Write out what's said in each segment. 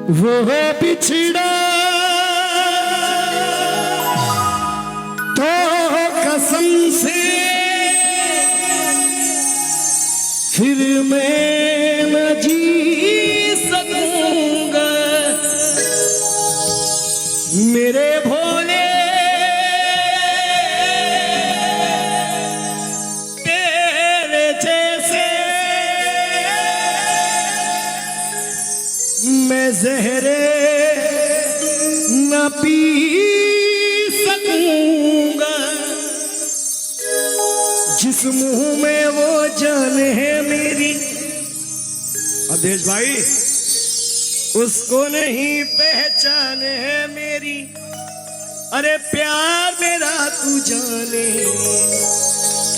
वो बिछड़ा तो कसम से फिर मैं न जी सकूंगा। मेरे भोले तेरे जैसे मैं जहरे न पी सकूंगा। जिस मुंह में वो जान है मेरी, अवधेश भाई, उसको नहीं पहचान है मेरी। अरे प्यार मेरा तू जाने।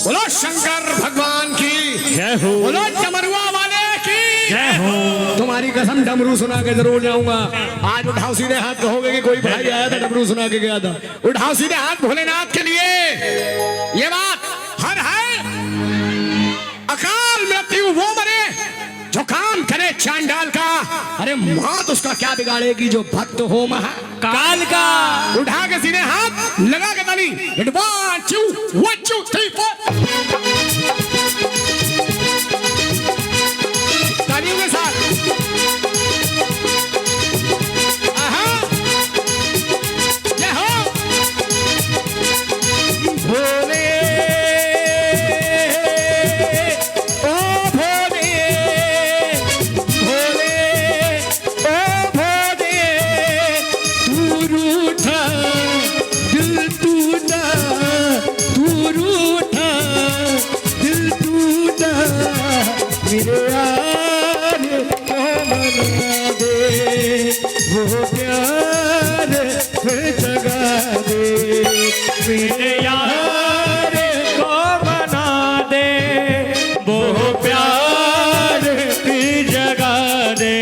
बोलो शंकर भगवान की जय हो। बोलो डमरुआ वाले की जय हो। तुम्हारी कसम डमरू सुना के जरूर जाऊंगा। आज उठाओ सीधे हाथ, कहोगे कि कोई भाई आया था डमरू सुना के गया था। उठाओ सीधे हाथ भोलेनाथ के लिए। ये बात हर है अकाल मृत्यु वो मरे जो काम करे चांडाल का। अरे मौत उसका क्या बिगाड़ेगी जो भक्त हो महाकाल का। उठा के सीधे हाथ, लगा के ताली। 1 2 3 4 तालियों के साथ। जय हो भोले ओ भोले, भोले ओ भोले, तू रूठा दिल टूटा, तू रूठा दिल टूटा। मेरे यार को मना दे, वो प्यार फिर जगा दे। मेरे यार को मना दे, वो प्यार फिर जगा दे।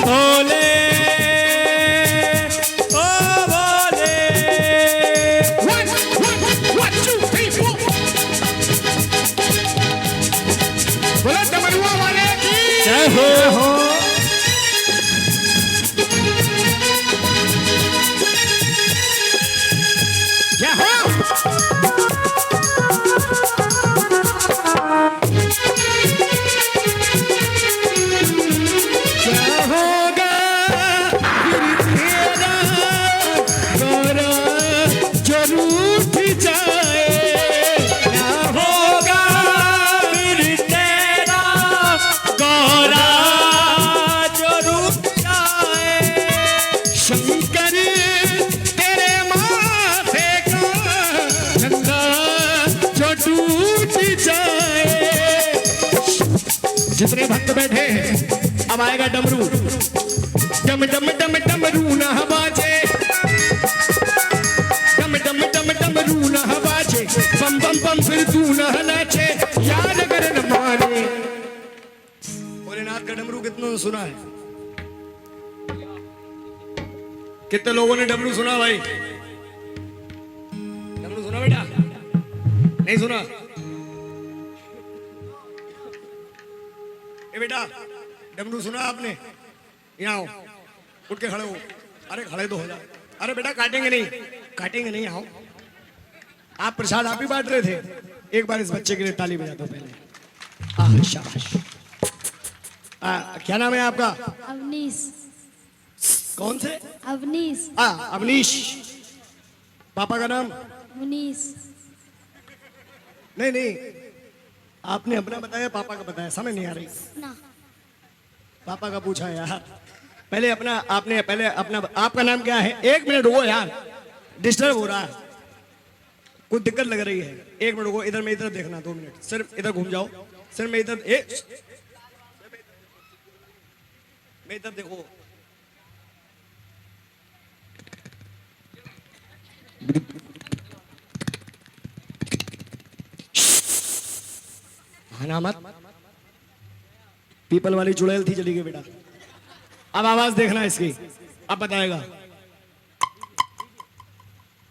भोले ओ भोले, 1 2 3 4 बोलो डमरुआ वाले की जय हो। जय हो। क्या होगा फिर तेरा गौरा जो रूठ जाए। क्या होगा फिर तेरा गौरा जो रूठ जाए। शंकर तेरे माथे का गंगा जो टूट जाए। जितने भक्त बैठे हैं, अब आएगा डमरू। डम डम डम डमरू ना बाजे, डम डम डम डमरू ना बाजे। बम बम बम फिर तू ना नाचे, याद कर न माने। भोलेनाथ का डमरू कितनों ने सुना है? कितने लोगों ने डमरू सुना भाई? डमरू सुना बेटा? नहीं सुना? ए बेटा, डमरू सुना आपने? यहाँ आओ, उठ के खड़े हो। अरे खड़े तो हो जाओ। अरे बेटा काटेंगे नहीं, काटेंगे नहीं, आओ। आप प्रसाद आप ही बांट रहे थे। एक बार इस बच्चे के लिए ताली बजा दो पहले। शाबाश। क्या नाम है आपका? अवनीश। कौन से? अवनीश। अवनीश। पापा का नाम? मुनीश। नहीं नहीं, आपने अपना बताया, पापा का बताया, समझ नहीं आ रही। ना। पापा का पूछा यार। पहले अपना, आपने पहले अपना। आपका नाम क्या है? 1 मिनट रुको यार, डिस्टर्ब हो रहा है, कुछ दिक्कत लग रही है। 1 मिनट रुको, इधर में इधर देखना। 2 मिनट सिर्फ इधर घूम जाओ। सिर्फ मैं इधर मैं इधर देखो। हना मत। पीपल वाली चुड़ैल थी, चली गई बेटा। अब आवाज देखना इसकी, अब बताएगा।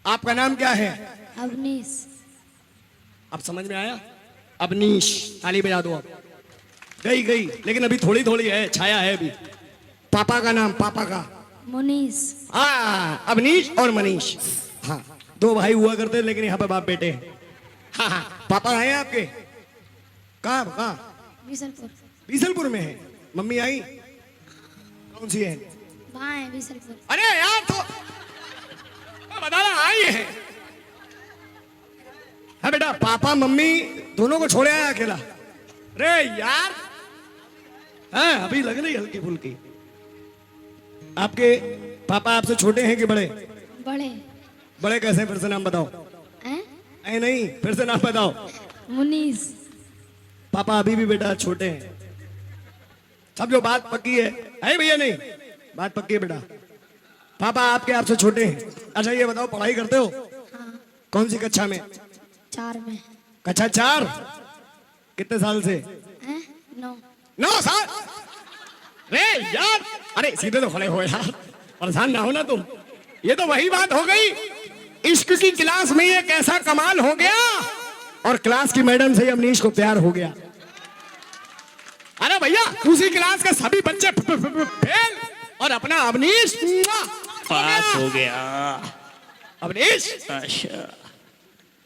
आपका नाम क्या है? अवनीश। अब समझ में आया? अवनीश। ताली बजा दो। अब गई गई, लेकिन अभी थोड़ी थोड़ी है, छाया है अभी। पापा का नाम, पापा का। मुनीस। हाँ, अवनीश और मनीष। हाँ, दो भाई हुआ करते हैं, लेकिन यहाँ पे बाप बेटे हैं। हाँ हाँ, पापा आए हैं आपके? कहाँ कहाँ? बीसलपुर। बीसलपुर में है। मम्मी आई? कौन सी है? वहाँ है बीसलपुर। अरे यार, तो बताना आई है। हाँ बेटा, पापा मम्मी दोनों को छोड़े आया अकेला? अरे यार, हाँ अभी लग रही हल्की फुल्की। आपके पापा आपसे छोटे हैं कि बड़े? बड़े। बड़े कैसे? फिर से नाम बताओ। हैं? ऐ नहीं, फिर से नाम बताओ। मुनीस। पापा अभी भी बेटा छोटे हैं। सब जो बात पक्की है भैया? नहीं, बात पक्की है बेटा। पापा आपके आपसे छोटे हैं। अच्छा ये बताओ, पढ़ाई करते हो? हाँ। कौन सी कक्षा में? 4 में। कक्षा 4? कितने साल से? हैं? 9। 9 साल? रे यार, अरे सीधे तो खड़े हो यार, परेशान ना हो ना तुम। ये तो वही बात हो गई, इश्क की क्लास में ये कैसा कमाल हो गया, और क्लास की मैडम से अवनीश को प्यार हो गया। अरे भैया, दूसरी क्लास के सभी बच्चे फेल, और अपना अवनीश पास हो गया। अवनीश अच्छा,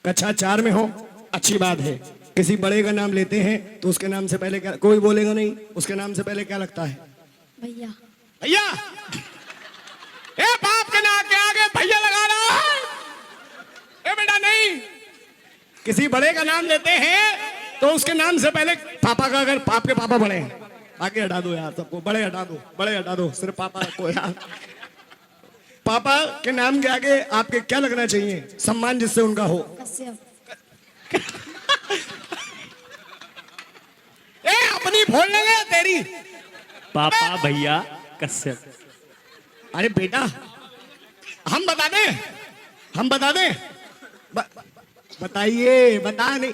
कक्षा 4 में हो, अच्छी बात है। किसी बड़े का नाम लेते हैं तो उसके नाम से पहले क्या? कोई बोलेगा नहीं, उसके नाम से पहले क्या लगता है? भैया। भैया। ए बाप के नाम के आगे भैया लगा रहा है? ए बेटा नहीं, किसी बड़े का नाम लेते हैं तो उसके नाम से पहले पापा का, अगर आपके पापा बड़े हैं, आगे हटा दो यार सबको, बड़े हटा दो, बड़े हटा दो, सिर्फ पापा को यार। पापा के नाम के आगे आपके क्या लगना चाहिए? सम्मान जिससे उनका हो। कश्यप। ए अपनी भूल लगे तेरी। पापा भैया कश्यप। अरे बेटा, हम बता दें, हम बता दें? बताइए, बता नहीं।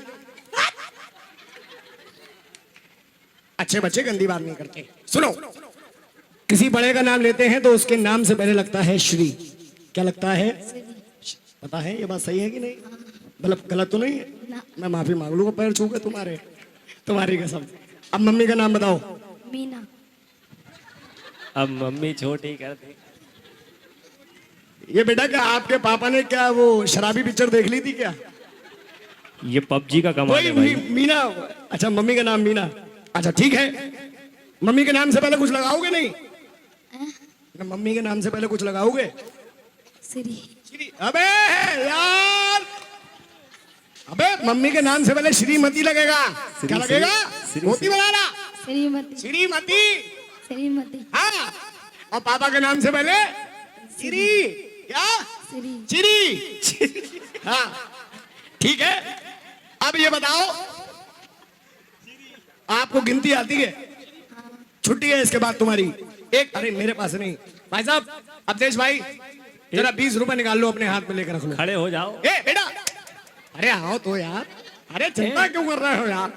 अच्छे बच्चे गंदी बात नहीं करते। सुनो, किसी बड़े का नाम लेते हैं तो उसके नाम से पहले लगता है श्री। क्या लगता है? पता है ये बात सही है कि नहीं? मतलब गलत तो नहीं है? ना। मैं माफी मांग लूंगा पैर छू के तुम्हारे, तुम्हारी कसम। अब मम्मी का नाम बताओ। मीना। अब मम्मी छोटी कर दी। ये बेटा, क्या आपके पापा ने क्या वो शराबी पिक्चर देख ली थी क्या? ये पबजी का कमाल कोई है भाई। मीना। अच्छा, मम्मी का नाम मीना। अच्छा ठीक है, मम्मी के नाम से पहले कुछ लगाओगे नहीं? ना, मम्मी के नाम से पहले कुछ लगाओगे? श्री। अबे यार, अबे मम्मी के नाम से पहले श्रीमती लगेगा। क्या लगेगा? मोती बनाना। श्रीमती। श्रीमती। श्रीमती। हाँ, और पापा के नाम से पहले श्री। क्या? श्री। चिरी। हाँ ठीक है। अब ये बताओ, आपको गिनती आती है? छुट्टी है इसके बाद तुम्हारी एक। अरे मेरे पास नहीं भाई साहब, अवधेश भाई जरा 20 रुपए निकाल लो, अपने हाथ में लेकर रख लो। खड़े हो जाओ। ए बेटा, अरे आओ तो यार, अरे चिंता क्यों कर रहे हो यार?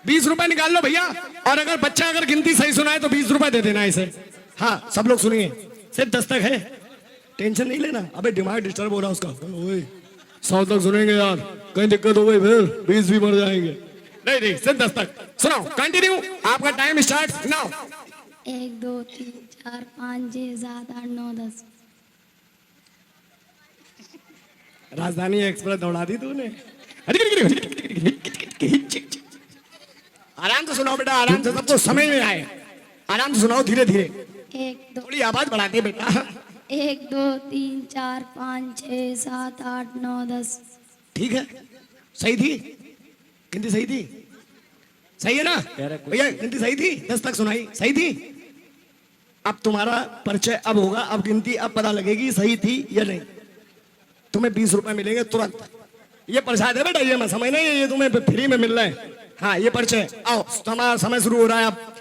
20 रुपए निकाल लो भैया, और अगर बच्चा अगर गिनती सही सुनाए तो 20 रुपए दे देना इसे। हाँ सब लोग सुनिए, सिर्फ 10 तक है, टेंशन नहीं लेना। अबे दिमाग डिस्टर्ब हो रहा है उसका। 100 तक सुनेंगे यार, कहीं दिक्कत हो गई फिर 20 भी मर जाएंगे। नहीं नहीं, सिर्फ 10 तक सुनाओ। कंटिन्यू, आपका टाइम स्टार्ट नाउ। 1 2 3 4 5 6 7 8 9 10। राजधानी एक्सप्रेस दौड़ा दी तूने। आराम से सुनाओ बेटा, आराम से, सबको समझ में आए। आराम से सुनाओ, धीरे धीरे, 1 2 थोड़ी आवाज बढ़ाते बेटा। 1 2 3 4 5 6 7 8 9 10। ठीक है, सही थी गिनती, सही थी, सही है ना भैया? गिनती सही थी, 10 तक सुनाई, सही थी। अब तुम्हारा परिचय अब होगा, अब गिनती अब पता लगेगी सही थी या नहीं। तुम्हें 20 रुपए मिलेंगे तुरंत। ये प्रसाद है बेटा, ये मैं समझ नहीं, ये तुम्हें फ्री में मिल रहा है। हाँ ये परिचय। आओ, हमारा समय शुरू हो रहा है। अब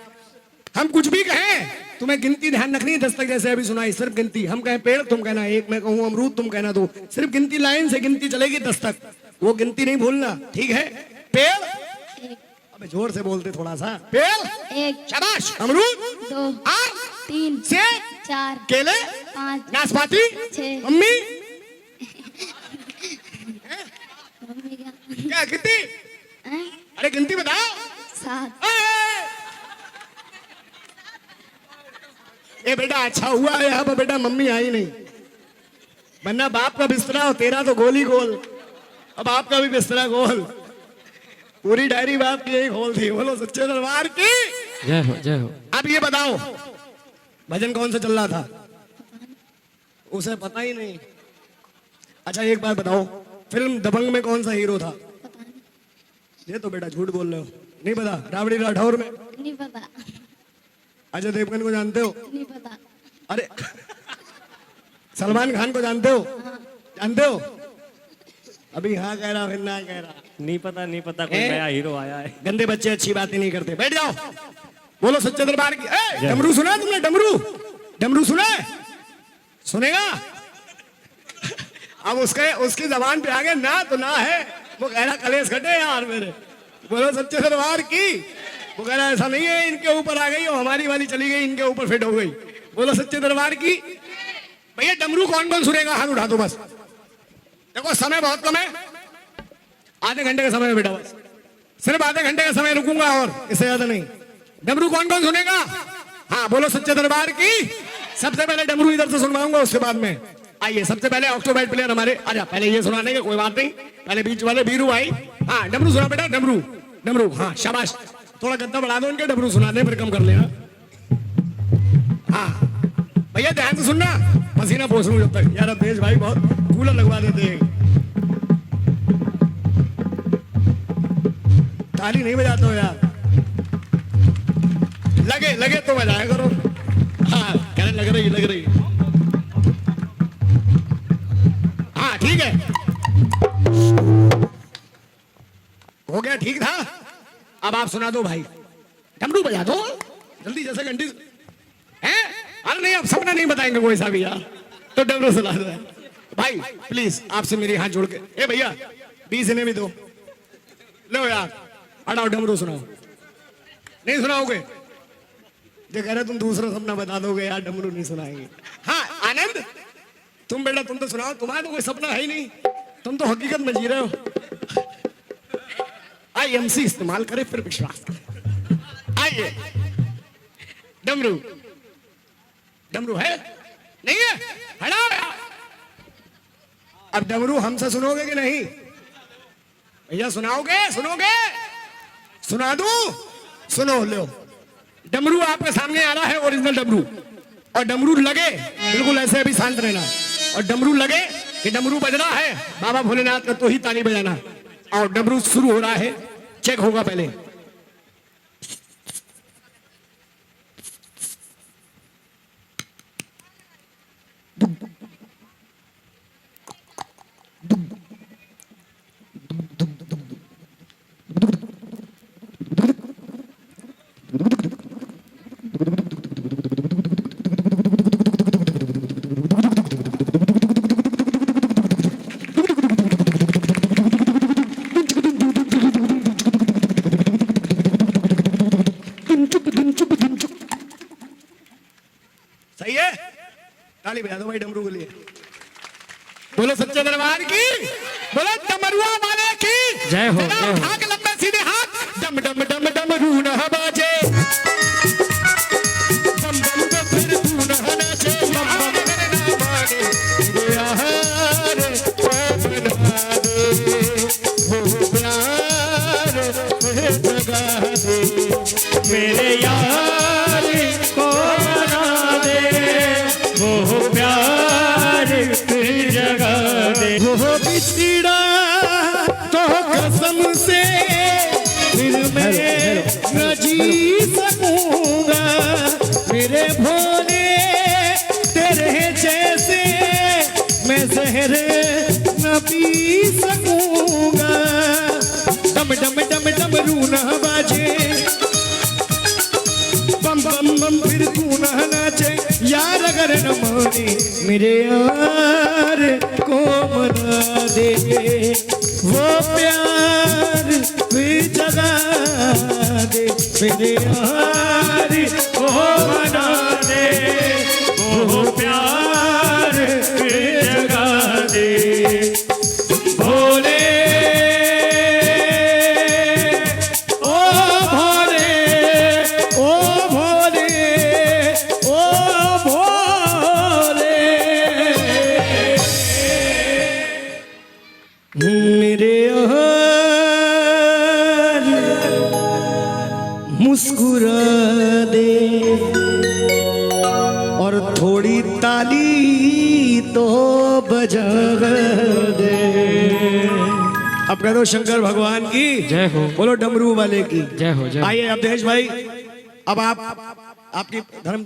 हम कुछ भी कहें, तुम्हें गिनती ध्यान रखनी है। 10 तक जैसे अभी सुनाई, सिर्फ गिनती। हम कहें पेड़, तुम कहना 1, मैं कहूँ अमरूद, तुम कहना 2। सिर्फ गिनती, लाइन से गिनती चलेगी 10 तक, वो गिनती नहीं भूलना, ठीक है? पेड़, अबे जोर से बोलते थोड़ा सा। पेड़, 1 शाबाश। अमरूद, 2 आम, 3 सेब, 4 केले, 5 नाशपाती, 6। मम्मी मम्मी का क्या गिनती? हैं? अरे गिनती बताओ। 7। ए बेटा अच्छा हुआ है यहाँ पर बेटा मम्मी आई नहीं, वरना बाप का बिस्तरा हो, तेरा तो गोल ही गोल, अब आपका भी बिस्तरा गोल। पूरी डायरी बाप की यही खोल थी। बोलो सच्चे दरबार की जय हो जय हो। अब ये बताओ भजन कौन सा चल रहा था? उसे पता ही नहीं। अच्छा एक बात बताओ, फिल्म दबंग में कौन सा हीरो था? पता नहीं। ये तो बेटा झूठ बोल रहे हो, नहीं पता? राबड़ी राठौर में नहीं पता। अजय देवगन को जानते हो? नहीं पता। अरे सलमान खान को जानते हो? जानते हो? अभी हाँ कह रहा फिर ना कह रहा। नहीं पता कोई ए? नया हीरो आया है। गंदे बच्चे अच्छी बातें नहीं करते, बैठ जाओ। बोलो सच्चे दरबार की। डमरू सुना है तुमने? डमरू डमरू सुना है? सुनेगा? अब उसकी जबान पे आ गया ना तो ना है। वो कह रहा कलेश घटे यार मेरे। बोलो सच्चे दरबार की। वो कह रहा ऐसा नहीं है, इनके ऊपर आ गई और हमारी वाली चली गई, इनके ऊपर फिट हो गई। बोलो सच्चे दरबार की। भैया डमरू कौन कौन सुनेगा? हाथ उठा दो बस। देखो समय बहुत कम है, आधे घंटे का समय है बेटा, बस सिर्फ आधे घंटे का समय रुकूंगा और इससे ज्यादा नहीं। डमरू कौन कौन सुनेगा? हाँ बोलो सच्चे दरबार की। सबसे पहले डमरू इधर से सुनवाऊंगा, उसके बाद में आइए सबसे पहले ऑक्टोबाइट प्लेयर हमारे आजा। पहले ये सुनाने का कोई बात नहीं, पहले बीच वाले बीरू आई। हाँ डमरू सुना बेटा, डमरू डमरू। हाँ शाबाश, थोड़ा गद्दा बढ़ा दो इनके, डमरू सुनाने फिर कम कर लेना। हाँ भैया ध्यान से सुनना, पसीना पोछ लूं जब तक। यार अवधेश भाई बहुत कूलर लगवा देते हैं। ताली नहीं बजाते हो यार, लगे लगे तो बजाया करो। हाँ कह रहे लग रही। हाँ ठीक है, हो गया, ठीक था। अब आप सुना दो भाई, डमरू बजा दो जल्दी, जैसे घंटी हैं। अरे नहीं अब सपना नहीं बताएंगे कोई सा भी यार, तो डमरू सुना दो भाई प्लीज, आपसे मेरी हाथ जोड़ के। ए भैया 20 इन्हें भी दो, लो यार हटाओ, डमरू सुनाओ। नहीं सुनाओगे? जो कह रहे तुम दूसरा सपना बता दोगे यार, डमरू नहीं सुनाएंगे। हाँ आनंद तुम बेटा तुम तो सुनाओ, तुम्हारा तो कोई सपना है ही नहीं, तुम तो हकीकत में जी रहे हो। IMC इस्तेमाल करे फिर विश्वास करे। आइए डमरू, डमरू है नहीं है? हटाओ यार। अब डमरू हमसे सुनोगे कि नहीं? भैया सुनाओगे? सुनोगे? सुना दूं? सुनो लो, डमरू आपके सामने आ रहा है, ओरिजिनल डमरू। और डमरू लगे बिल्कुल ऐसे, अभी शांत रहना, और डमरू लगे कि डमरू बज रहा है बाबा भोलेनाथ का, तो ही ताली बजाना। और डमरू शुरू हो रहा है, चेक होगा पहले। सही है, ताली बजा दो भाई डमरू के लिए। बोलो सच्चे दरबार की, बोलो डमरुआ वाले की जय हो, जय हो। उठा के लंबे सीधे हाथ, डम डम डम डमरू न बाजे, बम बम बम फिर तू न नाचे, बम बम न माने तेरे यार को बना दे, वो प्यार में जगा दे, मेरे यार को बना दे, वो प्यार की जगह दे। वो बिछड़ा तो कसम से फिर मैं न जी सकूंगा, मेरे भोले तेरे जैसे मैं जहर न पी सकूंगा। डम डम डम डमरू न बाजे, बम बम बम फिर तू न नाचे, यार अगर न माने मेरे यार को मना दे, वो प्यार भी जगा दे, मेरे यार को मना दे, वो प्यार की जगह दे। भोले ओ भोले ओ भोले ओ मेरे यार मुस्कुरा दे और थोड़ी ताली तो बजा दे। अब कह दो शंकर भगवान की जय हो। बोलो डमरू वाले की जय हो, जय हो। आइए अवधेश भाई, अब आप आपकी धर्म